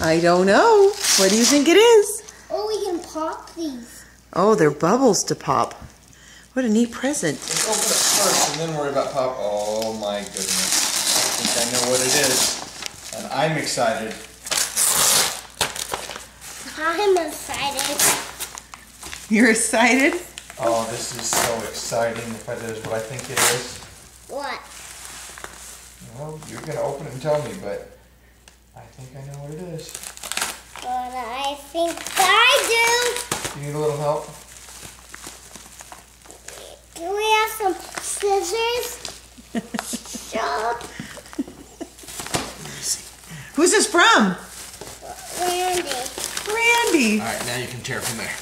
I don't know. What do you think it is? Oh, we can pop these. Oh, they're bubbles to pop. What a neat present. Let's open it first and then worry about pop. Oh my goodness. I think I know what it is. And I'm excited. I'm excited. You're excited? Oh, this is so exciting if that is what I think it is. What? Well, you're going to open it and tell me, but I think I know what it is. But I think I Do you need a little help? do. Do we have some scissors? Stop. Who's this from? Randy. Randy. Alright, now you can tear from there.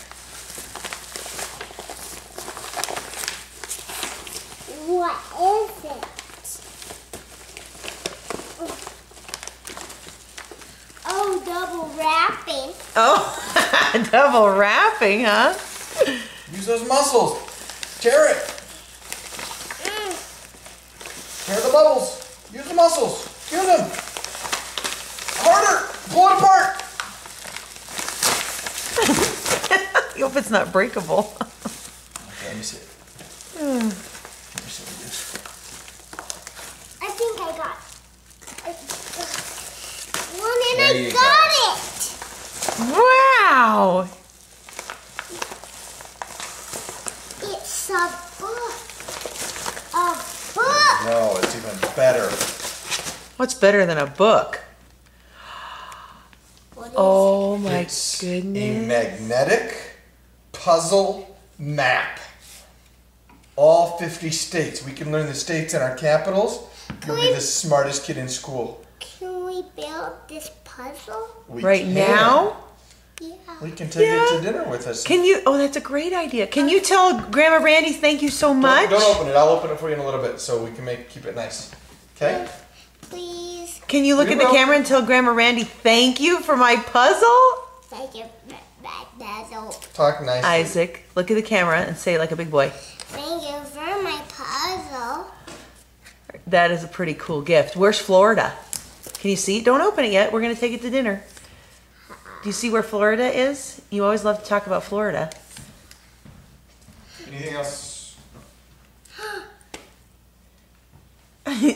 What is it? Oh, double wrapping. Oh, double wrapping, huh? Use those muscles. Tear it. Tear the bubbles. Use the muscles. Use them. Harder. Pull it apart. I hope it's not breakable. Okay, let me see it. Let me see what it is. I think I got one and There I you got it. Wow. It's a book. A book. No, it's even better. What's better than a book? What is Oh my It's goodness. a magnetic puzzle map. All 50 states. We can learn the states and our capitals. You'll be the smartest kid in school. Can we build this puzzle? We Right can. now? Yeah. We can take it to dinner with us. Can you? Oh, that's a great idea. Can you tell Grandma Randy thank you so much? Don't open it. I'll open it for you in a little bit so we can keep it nice. Okay? Please. Can you look We at the will. camera and tell Grandma Randy thank you for my puzzle? Thank you, puzzle. Talk nicely. Isaac, look at the camera and say it like a big boy. Thank you for my puzzle. That is a pretty cool gift. Where's Florida? Can you see? Don't open it yet. We're going to take it to dinner. Do you see where Florida is? You always love to talk about Florida. Anything else?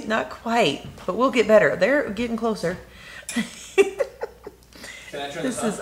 Not quite, but we'll get better. They're getting closer. Can I turn This is